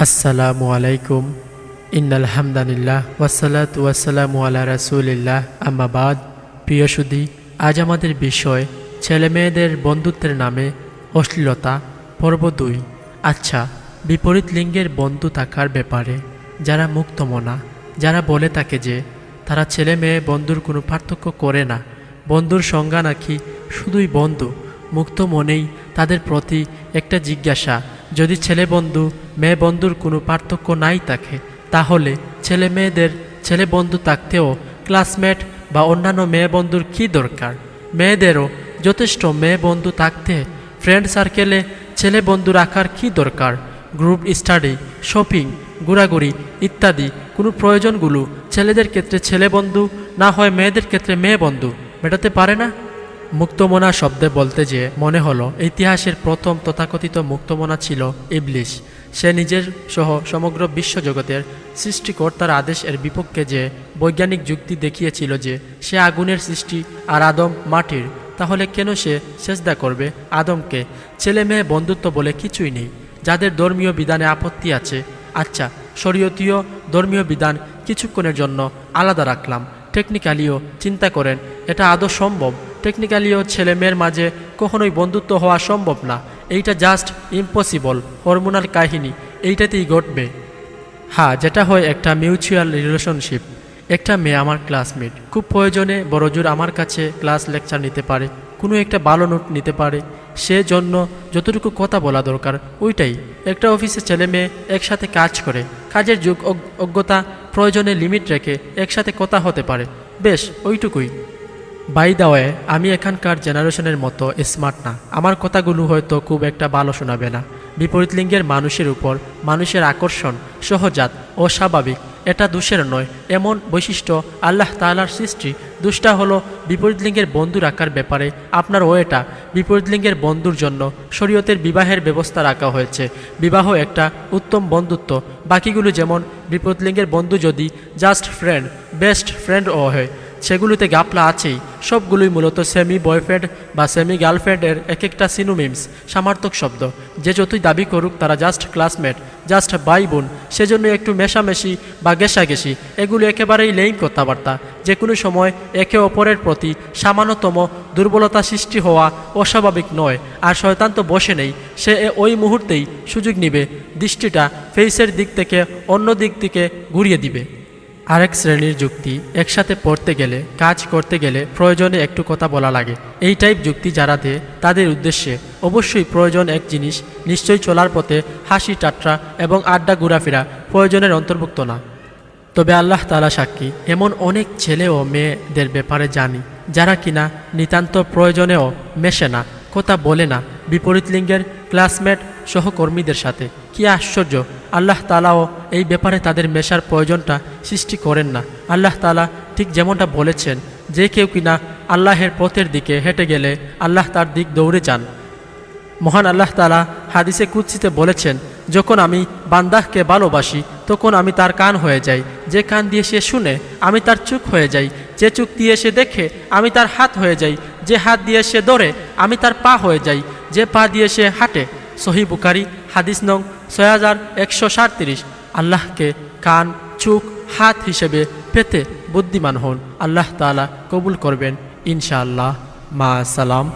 আসসালামু আলাইকুম ইন্নাল হামদালিল্লাহ ওয়াসসালাতু ওয়াসসালামু আলা রাসূলিল্লাহ আম্মা বাদ। প্রিয় সুধী, আজ আমাদের বিষয় ছেলে মেয়েদের বন্ধুত্বের নামে অশ্লীলতা পর্ব ২। আচ্ছা, বিপরীত লিঙ্গের বন্ধু থাকার ব্যাপারে যারা মুক্তমনা, যারা বলে থাকে যে তারা ছেলে মেয়ে বন্ধুর কোনো পার্থক্য করে না, বন্ধুর সংজ্ঞা নাকি শুধুই বন্ধু, মুক্ত মনেই তাদের প্রতি একটা জিজ্ঞাসা, যদি ছেলে বন্ধু মেয়ে বন্ধুর কোনো পার্থক্য নাই থাকে, তাহলে ছেলে মেয়েদের ছেলে বন্ধু থাকতেও ক্লাসমেট বা অন্যান্য মেয়ে বন্ধুর কী দরকার? মেয়েদেরও যথেষ্ট মেয়ে বন্ধু থাকতে ফ্রেন্ড সার্কেলে ছেলে বন্ধু রাখার কী দরকার? গ্রুপ স্টাডি, শপিং, ঘোরাঘুরি ইত্যাদি কোনো প্রয়োজনগুলো ছেলেদের ক্ষেত্রে ছেলে বন্ধু না হয় মেয়েদের ক্ষেত্রে মেয়ে বন্ধু মেটাতে পারে না? মুক্তমনা শব্দে বলতে যে মনে হলো ইতিহাসের প্রথম তথাকথিত মুক্তমনা ছিল ইবলিশ। সে নিজের সহ সমগ্র বিশ্বজগতের সৃষ্টিকর্তার আদেশ এর বিপক্ষে যে বৈজ্ঞানিক যুক্তি দেখিয়েছিল যে সে আগুনের সৃষ্টি আর আদম মাটির, তাহলে কেন সে সেজদা করবে আদমকে? ছেলে মেয়ে বন্ধুত্ব বলে কিছুই নেই। যাদের ধর্মীয় বিধানে আপত্তি আছে, আচ্ছা শরীয়তীয় ধর্মীয় বিধান কিছুক্ষণের জন্য আলাদা রাখলাম, টেকনিক্যালিও চিন্তা করেন এটা আদৌ সম্ভব? টেকনিক্যালিও ছেলে মেয়ের মাঝে কখনোই বন্ধুত্ব হওয়া সম্ভব না। এইটা জাস্ট ইম্পসিবল, হরমোনাল কাহিনী, এইটাতেই ঘটবে। হ্যাঁ, যেটা হয় একটা মিউচুয়াল রিলেশনশিপ। একটা মেয়ে আমার ক্লাসমেট, খুব প্রয়োজনে বড়জোর আমার কাছে ক্লাস লেকচার নিতে পারে, কোনো একটা ভালো নোট নিতে পারে, সে জন্য যতটুকু কথা বলা দরকার ওইটাই। একটা অফিসে ছেলে মেয়ে একসাথে কাজ করে, কাজের যোগ্যতা প্রয়োজনে লিমিট রেখে একসাথে কথা হতে পারে, বেশ ওইটুকুই। বাই দা ওয়ে, আমি এখানকার জেনারেশনের মতো স্মার্ট না, আমার কথাগুলো হয়তো খুব একটা ভালো শোনাবে না। বিপরীত লিঙ্গের মানুষের উপর মানুষের আকর্ষণ সহজাত ও স্বাভাবিক, এটা দোষের নয়, এমন বৈশিষ্ট্য আল্লাহ তাআলার সৃষ্টি। দোষটা হলো বিপরীত লিঙ্গের বন্ধু রাখার ব্যাপারে আপনার ওয়েটা। বিপরীত লিঙ্গের বন্ধুর জন্য শরীয়তের বিবাহের ব্যবস্থা রাখা হয়েছে। বিবাহ একটা উত্তম বন্ধুত্ব। বাকিগুলো যেমন বিপরীত লিঙ্গের বন্ধু যদি জাস্ট ফ্রেন্ড, বেস্ট ফ্রেন্ডও হয়, সেগুলোতে গাপলা আছেই। সবগুলোই মূলত সেমি বয়ফ্রেন্ড বা সেমি গার্লফ্রেন্ডের এক একটা সিনোনিমস, সমার্থক শব্দ। যে যতই দাবি করুক তারা জাস্ট ক্লাসমেট, জাস্ট ভাই বোন, সেজন্য একটু মেশামেশি বা ঘেঁষাঘেঁষি এগুলো একেবারেই লেইম কথাবার্তা। যে কোনো সময় একে অপরের প্রতি সামান্যতম দুর্বলতা সৃষ্টি হওয়া অস্বাভাবিক নয়। আর শয়তান তো বসে নেই, সে ওই মুহূর্তেই সুযোগ নিবে, দৃষ্টিটা ফেসের দিক থেকে অন্য দিক থেকে ঘুরিয়ে দিবে। আরেক শ্রেণীর যুক্তি, একসাথে পড়তে গেলে কাজ করতে গেলে প্রয়োজনে একটু কথা বলা লাগে। এই টাইপ যুক্তি যারা দেয় তাদের উদ্দেশ্যে অবশ্যই প্রয়োজন এক জিনিস, নিশ্চয়ই চলার পথে হাসি ঠাট্টা এবং আড্ডা ঘোরাফেরা প্রয়োজনের অন্তর্ভুক্ত না। তবে আল্লাহ তাআলা সাক্ষী, এমন অনেক ছেলে ও মেয়েদের ব্যাপারে জানি যারা কিনা নিতান্ত প্রয়োজনেও মেশে না, কথা বলে না বিপরীত লিঙ্গের ক্লাসমেট সহকর্মীদের সাথে। কি আশ্চর্য, আল্লাহ তাআলাও এই ব্যাপারে তাদের মেশার প্রয়োজনটা সৃষ্টি করেন না। আল্লাহ তাআলা ঠিক যেমনটা বলেছেন, যে কেউ কিনা আল্লাহের পথের দিকে হেঁটে গেলে আল্লাহ তার দিক দৌড়ে যান। মহান আল্লাহ তাআলা হাদিসে কুদসিতে বলেছেন, যখন আমি বান্দাহকে ভালোবাসি তখন আমি তার কান হয়ে যাই, যে কান দিয়ে সে শুনে আমি তার চোখ হয়ে যাই, যে চোখ দিয়ে সে দেখে আমি তার হাত হয়ে যাই, যে হাত দিয়ে সে ধরে আমি তার পা হয়ে যাই, যে পা দিয়ে সে হাঁটে। সহিহ বুখারী হাদিস নং 6137। আল্লাহকে কান, চোখ, হাত হিসেবে পেতে বুদ্ধিমান হন। আল্লাহ তাআলা কবুল করবেন ইনশাআল্লাহ। মা সালাম।